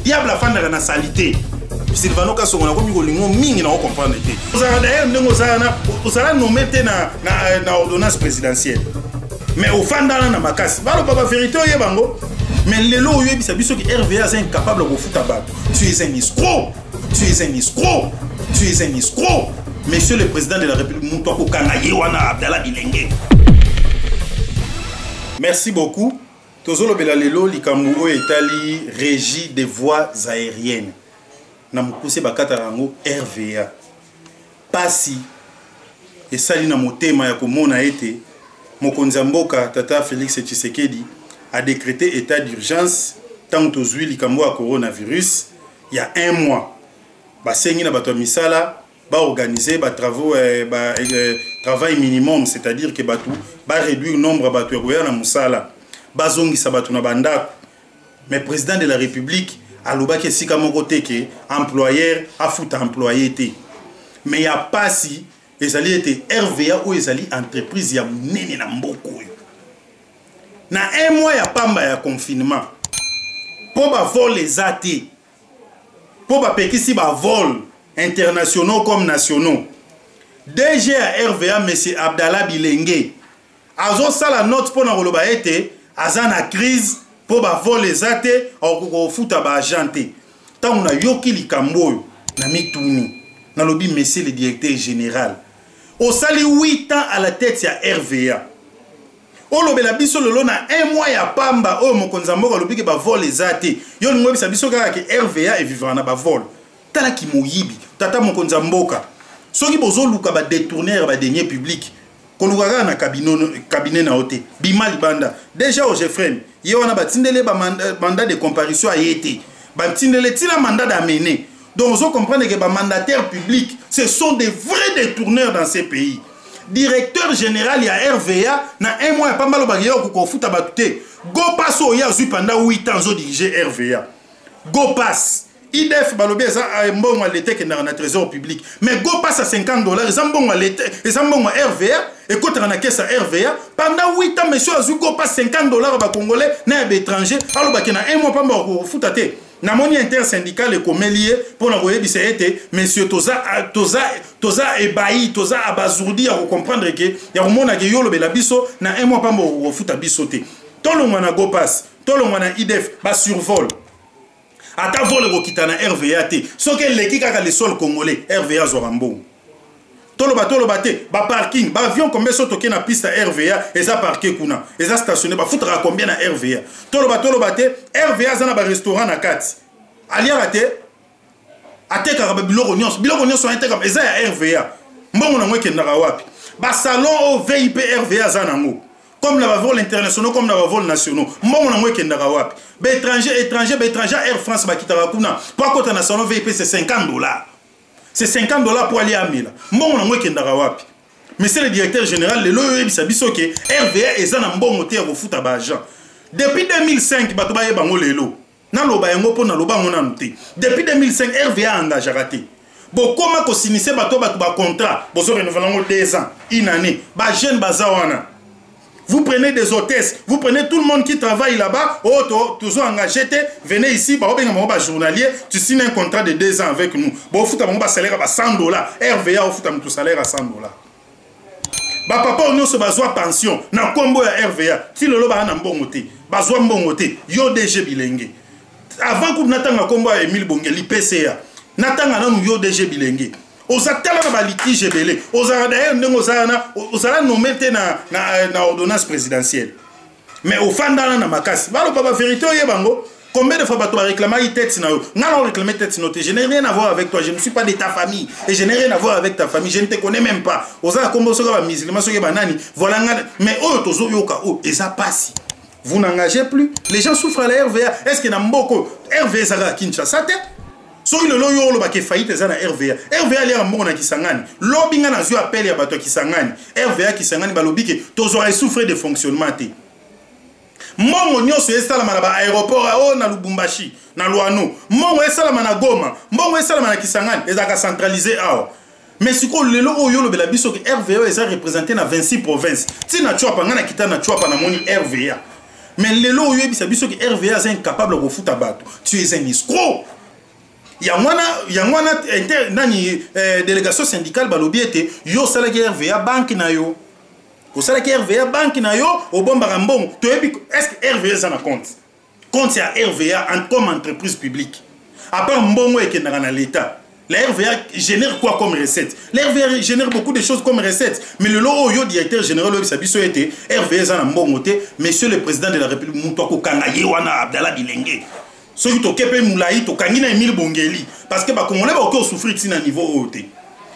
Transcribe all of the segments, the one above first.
diable a fait la salité. Sylvano Kasongo na komi kolingo mingi na comprendre te. D'ailleurs ndenge ozala nommé te na ordonnance présidentielle. Mais au fond dans na makasi. Balo papa vérité oye bango. Mais lelo oye bisa biso ki RVA est incapable de foutre bateau. Tu es un escroc. Tu es un escroc. Tu es un escroc. Monsieur le président de la République Mouto ko kanaye wana Abdallah Bilenge. Merci beaucoup. Tozolo bela lelo likambo etali régie des voies aériennes. Na mukuse bakata rango RVA. Pasi esali na motema ya komona ete mokonzi mboka tata Félix Tshisekedi a décrété état d'urgence tant tozui likambo ya coronavirus il y a 1 mois. Basengi na bato misala ba organiser ba travaux travail minimum, c'est-à-dire que batu ba réduire nombre batu ya na musala bazongi sabatu na banda. Mais président de la République alobaki sika moko teke employeur a fout employé té. Mais il y a pas si ezali été RVA ou ezali entreprise ya munene na mboko. Na 1 mois ya pamba ya confinement. Pour ba vol les athées. Pour ba pekisi ba vol internationaux comme nationaux. DG à RVA monsieur Abdallah Bilenge. Azo sala note pour na koloba ete azana crise pour ba vol les athées au futa ba agenté. Tant na yoki likambo na mituni. Na lobi monsieur le directeur général. Au sali 8 ans à la tête ya RVA. O lobela biso lelo na 1 mois ya pamba o mokonza mboka lobi ke ba vol les athées. Yo ngwe bisa biso kaka ke RVA et vivra na ba vol. Tala ki moyibi tata mokonza mboka. Soki bozo luka ba détourner ba deniers publics. Kolukaka na cabinet na hote. Bima libanda. Déjà au Jeffrey, ye wana batindele ba mandat de comparution a été. Batindele tila mandat d'amener. Donc vous comprenez que les mandataires publics, ce sont des vrais détourneurs dans ces pays. Directeur général, il y a RVA, na 1 mois, il n'y a pas mal de choses qui foutent à battre. Go pass, il y a pendant 8 ans, ils dirigé RVA. Go pass. IDF, il bon l'été qui est dans le trésor public. Mais go pass à $50, ils ont bon l'été, ils ont bon RVA, et quand on a caisse à RVA, pendant 8 ans, monsieur, ils ont go pass $50 à Congolais, à l'étranger, alors qu'il y a 1 mois, pas mal de foutre à terre. Na moni intersyndical et commélier pour la voyer bisete monsieur Toza ebayi Toza abazourdi à comprendre que ya mona ke yolo bela biso na 1 mois pas mo futa bisoté tolo mwana go pass tolo mwana IDF ba survol ata vol ko kitana RVA te soke leki kaka le sol congolais RVA zorambo tolo bate ba parking ba avion combien so toke na piste RVA eza parqué kuna eza stationné ba futra combien na RVA tolo bate RVA za na ba restaurant na kati alia rate ateka ba biloko nyonso ateka eza ya RVA mbongo na ngweke ndaka wapi ba salon au VIP RVA za nango comme na ba vol internationaux comme na ba vol nationaux mbongo na ngweke ndaka wapi ba étranger Air France ba kitaka kuna pour kota na salon VIP c'est $50. C'est $50 pour aller à Mila. Mbongo na ngweke ndaka wapi. Monsieur le directeur général, le loyo ebisa biso ke RVA eza na mbongo te ya kofuta ba agent. Depuis 2005 bato ba yebango lelo. Na loba yango po na loba ngona nte. Depuis 2005 RVA engagé raté. Bo koma ko sinise bato ba contrat, bozo renouveler 2 ans, une année. Ba jeune bazawana. Vous prenez des hôtesses, vous prenez tout le monde qui travaille là-bas, toujours engagé, venez ici, journalier, tu signes un contrat de 2 ans avec nous. Bon, vous avez un salaire à $100, RVA, vous avez un salaire à $100. Papa, on a besoin de pension, na combo ya RVA, si le loba na mbongote, besoin mbongote, yo DG Bilenge. Avant que natanga combo ya Emile Bongeli PCA, natanga na yo DG Bilenge. Osatala na litige belé osala d'ailleurs ndenge osala nommé na ordonnance présidentielle mais au fanda na makasi balo papa vérité oye bango combien de fois bato ba réclamer tête na yo ngala réclamer tête na je n'ai rien à voir avec toi, je ne suis pas de ta famille et je n'ai rien à voir avec ta famille, je ne te connais même pas osala kombo soka ba musulman soka banani voilà mais oh tozo yoka oh et ça passe vous n'engagez plus les gens souffrent à la RVA est-ce que na mboko RVA saka Kinshasa te so le loyo lo ba ke faillite za na RVA li mbongo na Kisangani lobi nga na zio appel ya bato Kisangani RVA Kisangani ba lobi ke tozo souffrir de fonctionnement te mbongo nyonso esalama na ba aéroport o na Lubumbashi na Luano mbongo esalama na Goma mbongo esalama na Kisangani ezaka centralisé awa mais siko lelo oyo lo bela biso ke RVA eza représenté na 26 provinces ti na chwapa nga na kita na chwapa na moni RVA Mais les lots, il y a que RVA est incapable de foutre à battre. Tu es un escroc. Il y a une délégation syndicale balobiete yo salaki RVA banque na yo. Au salaki RVA banque na yo au bon barambon. Est-ce que RVA ça na compte? Compte c'est à RVA comme entreprise publique. À part mbongo et que dans l'État. La RVA génère quoi comme recette? La RVA génère beaucoup de choses comme recette. Mais le lot yo directeur général de Sabiso était RVA ça na mbongo te. Monsieur le président de la République Moutouako Kangaye wana Abdallah Bilenge. Ceux qui ont kepe moulaï to kangina Emile Bongeli parce que ba congolais ba encore souffrir tina niveau haut.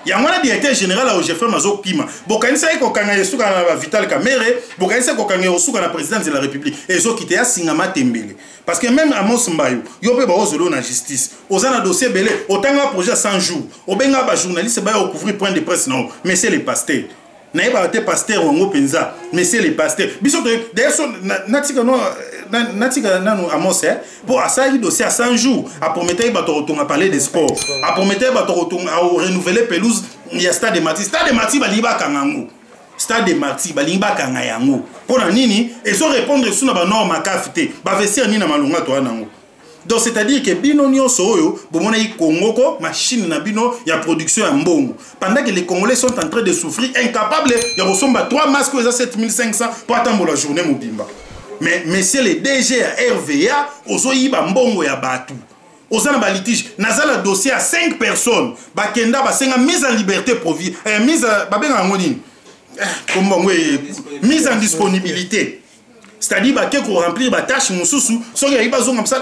Il y a un directeur général au Jeffrey Mazo Pima. Bokanisa ko kanga yesu kana Vital Kamere, bokanisa ko kanga yesu kana président de la République et zo qui était à Singama Tembele. Parce que même Amos Mbayo, yo pe ba ozolo na justice. Ozana dossier belé, otanga projet 100 jours. Obenga ba journaliste ba yo couvrir point de presse non, mais c'est les pasteurs. Naïe ba te pasteur wango penza, mais c'est les pasteurs. Biso d'ailleurs natika no natika nanu Amos pour assailler dossier à 100 jours, à promettre ba to retourner à parler des sports, à promettre ba to retourner à renouveler pelouse, il y a stade de Marty ba liba kangango. Stade de Marty ba liba kangayango. Pour na nini, et so répondre sur na ba norme kafité, ba vestir ni na malunga to anango. Donc c'est-à-dire que bino nyonso oyo bomona yi Congo ko machine na bino ya production ya mbongo. Pendant que les Congolais sont en train de souffrir, incapables de recevoir 3 masques à 7500 pour attendre la journée mobimba. Mais monsieur le DG à RVA, ozo yiba mbongo ya batu. Ozana ba litige, nazala dossier à 5 personnes, ba kenda ba senga mise en liberté provisoire, mise ba benga ngoni. Mise en disponibilité. C'est-à-dire qu'il faut remplir la tâche,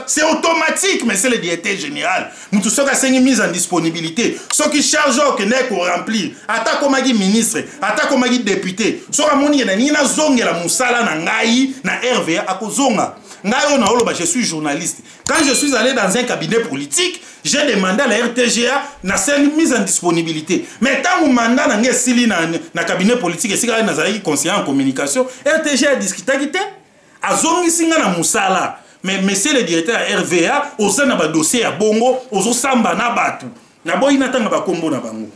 c'est automatique, mais c'est le directeur général. Nous tous ceux qui mise en disponibilité, ceux qui chargent qu'on remplir, attaque comme ministre, attaque comme député, ceux qui ont zonga la musala na ngai na RVA à kozonga. Je suis journaliste. Quand je suis allé dans un cabinet politique, j'ai demandé à la RTGA na mise en disponibilité. Mais tant que mandat na ngesili na cabinet politique et si na zali conseiller en communication, RTGA a discuté azongi singa na musala. Mais monsieur le directeur à RVA, oza na ba dossier à bongo, ozo samba na batu. Na boyi natanga ba kombo na bango.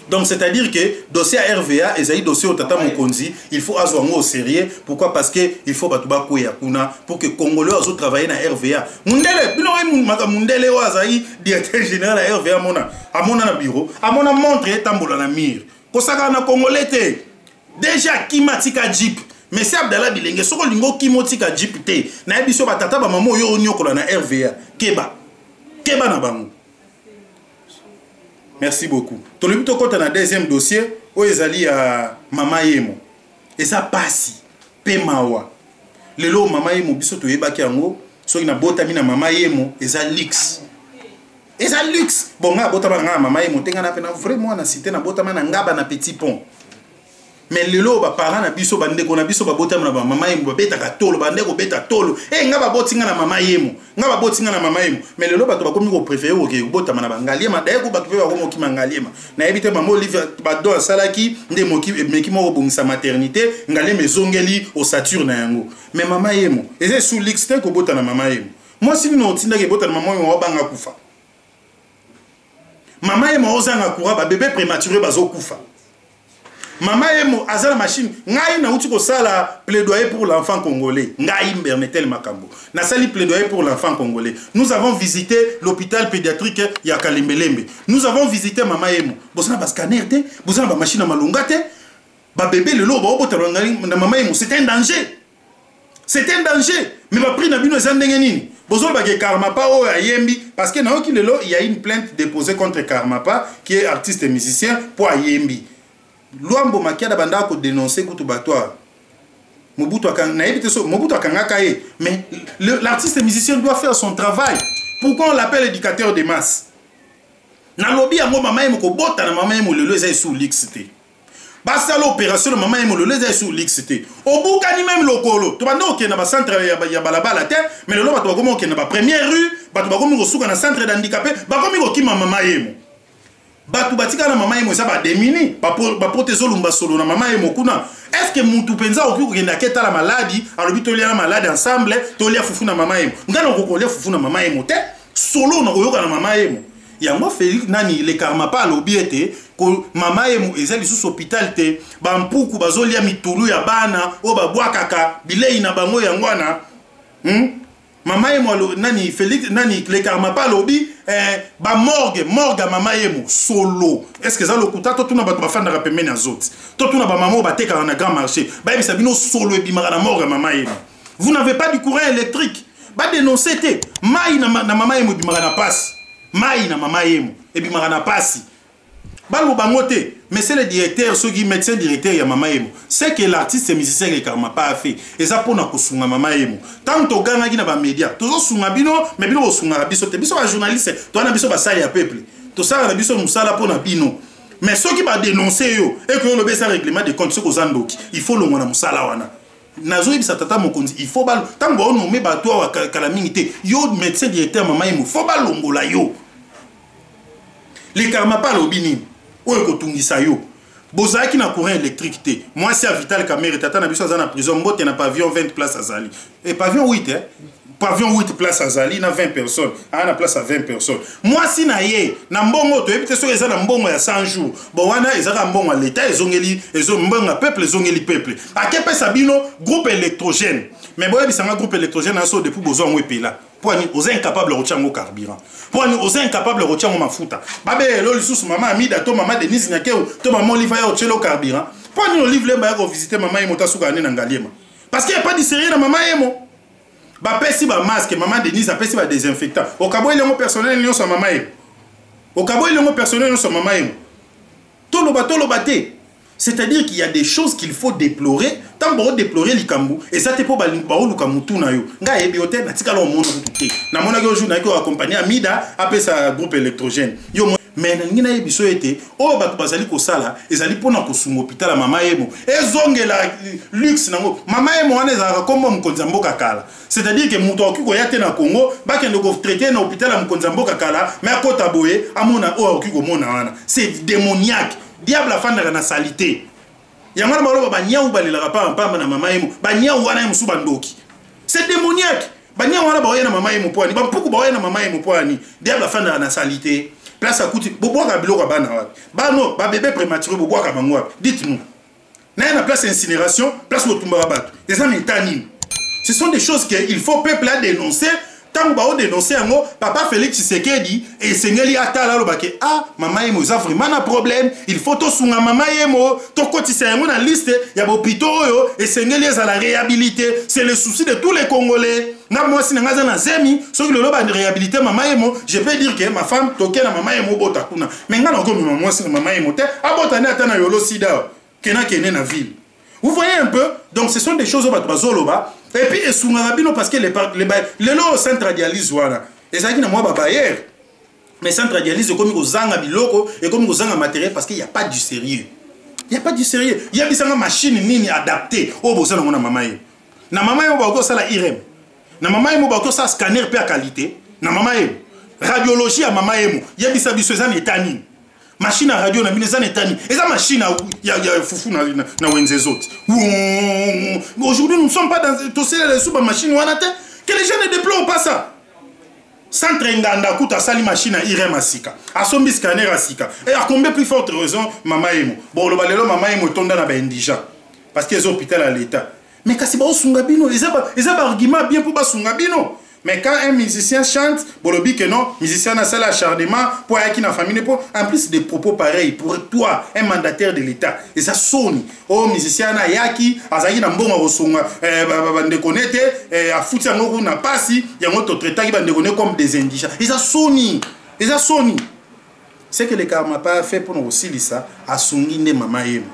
Donc c'est-à-dire que dossier à RVA et zaï dossier au Tata Mokonzi, il faut avoir au sérieux. Pourquoi? Parce que il faut batuba koya kuna pour que Congolais ozo travailler na RVA. Mundele, bino maka mundele wa zaï directeur général à RVA amona na bureau, amona montre tambola na mire. Kosaka na Congolais te. Déjà kimatika jeep. Mais c'est Abdallah Bilenge, soko lingo kimotika jeep te. Na ebiso batata ba mamo yo onyokola na RVA. Keba na bango. Merci beaucoup. Ton le but quand on a deuxième dossier, où ils allaient à Mama Yemo. Et ça passe. Pemawa. Le lot Mama Yemo biso to yeba ki ango, so ina bota mina Mama Yemo, et ça luxe. Et ça luxe. Bon nga bota ba nga Mama Yemo tenga na pena vraiment na cité na bota na ngaba na petit pont. Mais le lot ba parents na biso bande ko na biso ba bota na ba Mama Yemo ba beta ka tolo bande ko beta tolo. Eh nga ba botinga na Mama Yemo. Nga ba botinga na Mama Yemo. Mais le lot ba to ba komi ko préférer o ke bota na bangaliema d'ailleurs ko ba to ba ko mo ki mangaliema. Na ebite mama Olivier ba do salaki nde moki meki mo bongisa maternité ngaliema ezongeli au Saturne yango. Mais Mama Yemo, eze sous l'exte ko bota na Mama Yemo. Moi si non tinda ke bota na Mama Yemo banga kufa. Mama Yemo ozanga kura ba bébé prématuré bazo kufa. Mama Yemo azala machine ngai na uti ko sala plaidoyer pour l'enfant congolais ngai Bernetel Makambo na sali plaidoyer pour l'enfant congolais. Nous avons visité l'hôpital pédiatrique ya Kalembelembe. Nous avons visité Mama Yemo. Bosana ba scanner te, bosana ba machine malunga te. Ba bébé le lobo botalo na Mama Yemo, c'est un danger. C'est un danger. Mais ba prix na bino ezandenge nini? Bozol ba ke Karmapa o Ayembi parce que na oki lelo il y a une plainte déposée contre Karmapa qui est artiste et musicien pour Ayembi. Luambo Makiada banda ko dénoncer kutu batwa. Mobutu akangaka ye. Mais l'artiste musicien doit faire son travail. Pourquoi on l'appelle éducateur de masse? Na lobby ya Mama Yemo ko bota na Mama Yemo le zay sous l'XT. Basta l'opération Mama Yemo le zay sous l'XT. Obuka ni même lokolo. To banda okena ba centre ya balabala te, mais le loba to bakomo okena ba première rue, ba to bakomi ko suka na centre d'handicapé, bakomi ko kima Mama Yemo. Batu batika na Mama Yemo ça ba démini ba protéger lumba solo na Mama Yemo kuna. Est-ce que mutu penza oki kokenda keta la maladie alobi to lia na maladie ensemble to lia fufu na Mama Yemo ngana ko lia fufu na Mama Yemo te solo na koyoka na Mama Yemo yango Félix nani le karma pas lobiete ko mama emo ezali sous hôpital te ba mpuku bazolia mitulu ya bana o ba bwakaka bilei na bango yangwana mama emo nani Félix nani le karma pas lobi ba morgue mama emo solo est-ce que ça le kuta to tuna bato bafanda rapemene azoti to tuna ba mama ba teka na grand marché ba bisa bino solo e bimara na morgue mama emo vous n'avez pas du courant électrique ba dénoncer te mai na mama emo bimara na passe mai na mama emo e bimara na passe balo bangote mais c'est le directeur ceux qui médecin directeur ya mama emo c'est que l'artiste et musicien le karma pas fait et ça pour na kosunga mama emo tant to ganga ki na ba média tozo sunga bino mais bino sunga biso te biso ba journaliste to na biso ba sali ya peuple to ça na biso musala pour na bino mais ceux qui ba dénoncer yo et que le besa règlement de compte ce ko zandoki il faut le mona musala wana nazo ibisa tata mokonzi il faut bal tango on nommer bato wa kala mingité yo médecin directeur mama emo faut balongola yo les karma pas lobini oyo kotungisa yo bozaki na courant électrique te moi c'est à Vital Kamerhe tata na biso azana prison mbote na pavillon 20 places azali et pavillon 8 pavillon 8 places azali na 20 personnes na place à 20 personnes moi si na ye na mbongo to ebite so eza na mbongo ya 100 jours bon wana ezaka mbongo l'état ezongeli mbongo peuple ezongeli peuple akepe sabino groupe électrogène mais boye bisanga groupe électrogène na so depuis besoin ngwepela pour ni aux incapables rechango carburant pour ni aux incapables rechango mafuta babe lo lisusu mama amida to mama Denise Nyakeo to mama Oliva ya ochelo carburant pour ni olive le ba ko visiter mama emo tasuka ne na ngaliema parce qu'il y a pas de sérieux na mama emo ba pesi ba masque mama Denise a pesi ba désinfectant au cabo ile ngo personnel nyo so mama emo au cabo ile ngo personnel nyo so mama emo to lo baté. C'est-à-dire qu'il y a des choses qu'il faut déplorer. Tant que déplorer les kambou, et ça te peut pas le kamutu na yo. Nga ebiote na tika lo mono kuté. Na mona go jour na ko accompagner Amida après sa groupe électrogène. Yo mais ngina yebiso été o bato bazali ko sala ezali pona ko sunga hôpital mama emo. Ezongela luxe nango. Mama emo wana ezaka comme mkonza mboka kala. C'est-à-dire que muto okiko yate na Congo, ba kende ko traiter na hôpital mkonza mboka kala, mais akota boye amona o okiko mona wana. C'est démoniaque. Diable afin de la salité. Yamana balo banya ou balila pa pamba na mama emo. Banya wana emu subandoki. C'est démoniaque. Banya wana ba na mama emo poani. Ba mpuku ba na mama emo poani. Diable afin de la salité. Place à kuti bobo ka biloko bana wapi. Ba no ba bébé prématuré bobo ka bango wapi. Dites-nous. Na na place incinération, place otumba bato. Des amétanines. Ce sont des choses qu'il faut peuple à dénoncer. Tant que vous dénoncez papa Félix Tshisekedi et Sengeli Atala lobake mama emo ça vraiment un problème il faut to sunga mama emo to kotisa yango na liste ya bopito oyo et Sengeli za la réhabiliter c'est le souci de tous les Congolais na moi si ngaza na zemi so ki loba de réhabiliter mama emo je peux dire que ma femme toke na mama emo bota kuna mais ngana ko moi si mama emo te abota na atana yolo sida kena kene na ville. Vous voyez un peu, donc ce sont des choses au bazoloba. Et puis, parce que les lots centre dialyse, voilà. Et ça dit, moi, babayer. Mais centre dialyse, comme ils ont biloko et comme ils ont matériel, parce qu'il n'y a pas du sérieux. Il n'y a pas du sérieux. Il y a une machine nini adaptée au besoin de mon maman. Na maman, on va ça la IRM. Na maman, on va ça scanner à qualité. Na maman, radiologie à maman. Il y a des besoins d'étanine. Machine à radio na bineza netani eza machine ya fufu na wenzezot. Aujourd'hui nous ne sommes pas dans tosser les sous machine wanate que les gens ne déplorent pas ça. Centre nganda kuta sali machine à IRM asika asombi scanner asika et à combien plus forte raison mama emo bon le balelo mama emo tonda na ba indigent parce que les hôpitaux à l'état mais kasi ba osunga bino eza ba argument bien pour ba sunga bino. Mais quand un musicien chante, bolobi que non, musicien a ça acharnement pour qui na famille pour en plus des propos pareils pour toi un mandataire de l'État et ça sonne oh musicien na yaki azaki na mbongo rosunga bande connecté a foutu ngo na pasi ya ngoto traiter qui bande connaître comme des indigents et ça sonne c'est que le karma pas fait pour nous aussi ça a songi ne mama yemo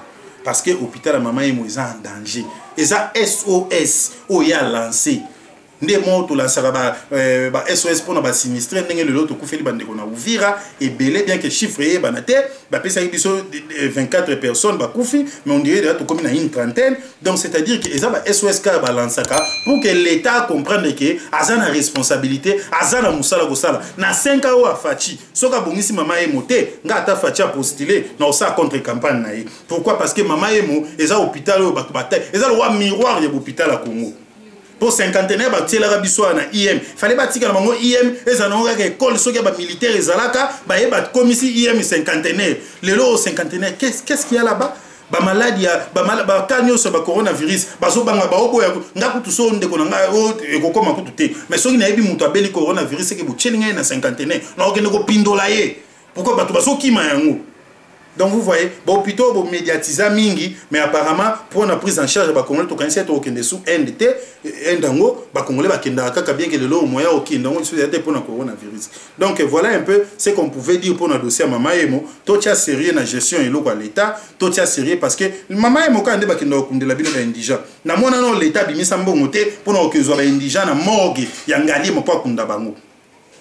parce que hôpital mama yemo est en danger et ça SOS oh ya lancé ndé moto la saraba SOS pour na sinistre ndenge le loto kufeli bande ko na Uvira et belé bien que chiffre e banate ba pesa biso 24 personnes ba kufi mais on dirait to comme na une trentaine donc c'est-à-dire que eza ba SOS ka balansaka pour que l'état comprenne que azana responsabilité azana musala ko sala na 5 ans wa fachi soka bongisi mama emo te nga ata fachi a postulé na ça contre campagne na ye pourquoi parce que mama emo eza hôpital ba bataille eza le miroir de l'hôpital à Congo. pour cinquantenaire batielaka biso na IM fallait batika na bango IM ezanonga école soki ba militaire ezalaka ba yeba komisi IM cinquantenaire lelo cinquantenaire qu'est-ce qu'il y a là-bas ba maladie ba kanyo so ba coronavirus bazo banga ba obo ya ngaku tuso ndeko na ekokoma kutu te mais soki na yebi mutu abeli coronavirus ke bochelinga na cinquantenaire na okende ko pindola ye pourquoi bato bazo kima yango. Donc vous voyez, bon plutôt bon médiatiser mingi, mais apparemment pour la prise en charge, bah Congolais, tout quand c'est au Kende sous NDT, Ndango, bah Congolais, bah Kenda Kaka bien que le lot au moyen au Kindango, c'est pour le coronavirus. Donc voilà un peu ce qu'on pouvait dire pour notre dossier à Mama Emo. Tout est sérieux dans la gestion et l'eau à l'État, tout est sérieux parce que Mama Emo quand on débat Kenda au de la ville indigène. Na mon non l'État bimisa mbongote pour nous que soit indigène na morgue, yangali mo pas kunda bango.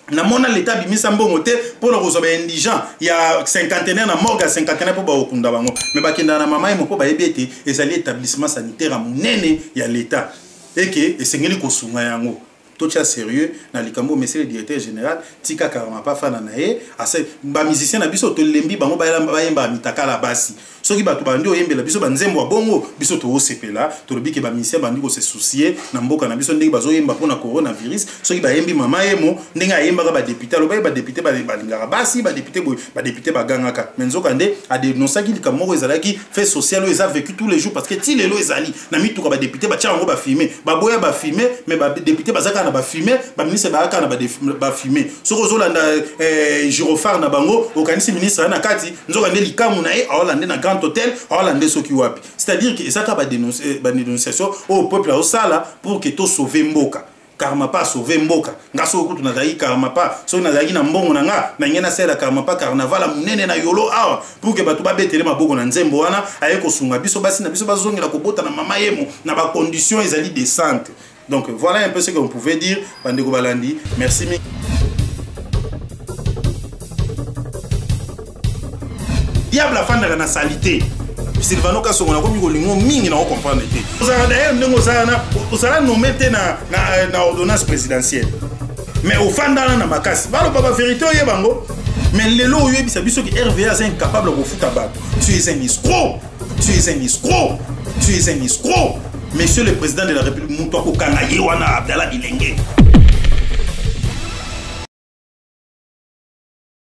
Na mona l'état bimisa mbongo te pour le rezoba indigent il y a cinquantenaire na morgue à cinquantenaire pour ba okunda bango mais ba kenda na mama mo po ba ebete ezali établissement sanitaire à munene ya l'état et que esengeli ko sunga yango tout ça sérieux na likambo monsieur le directeur général tika karama pa fana na ye ase ba musicien na biso to lembi bango ba yemba mitaka la basi soki bato bandi oyembela biso banzembo wa bongo biso to osepela to lobiki ba musicien bandi ko se soucier na mboka na biso ndenge bazo yemba pona coronavirus soki ba yembi mama yemo ndenge ayemba ba député lo ba député ba lingara basi ba député ba gangaka menzoka nde a dénoncer ki likambo ezalaki fait social o eza vécu tous les jours parce que ti lelo ezali na mituka ba député ba tia ngo ba filmer ba boya ba filmer mais ba député bazaka na ba filmer ba ministre ba aka na ba filmer soko zolanda gyrophare na bango okanisi ministre na kati nzoka nde likamu na e awolande na grand hôtel awolande soki wapi c'est-à-dire que ça ba dénonciation au peuple au sala pour que to sauver mboka karma pas sauver mboka ngaso kutu na zai karma pas so na zai na mbongo na nga na ngena sela karma pas carnaval a munene na yolo awa pour que batu ba betele maboko na nzembo wana aye ko sunga biso basi na biso bazongela ko bota na mama yemo na ba conditions ezali décentes. Donc voilà un peu ce qu'on pouvait dire. Bandeko Balandi, merci. Diable a fait de la salité. Sylvano Kassongo na komi ko lingo mingi na comprendre te. D'ailleurs ndenge osala nommé te na ordonnance présidentielle. Mais au fanda na makasi. Balo baba vérité oye bango. Mais lelo oye bisa biso ki RVA est incapable de foutre balle. Tu es un escroc. Tu es un escroc. Tu es un escroc. Monsieur le président de la République, Moutouako Kanaye Wana Abdallah Bilenge.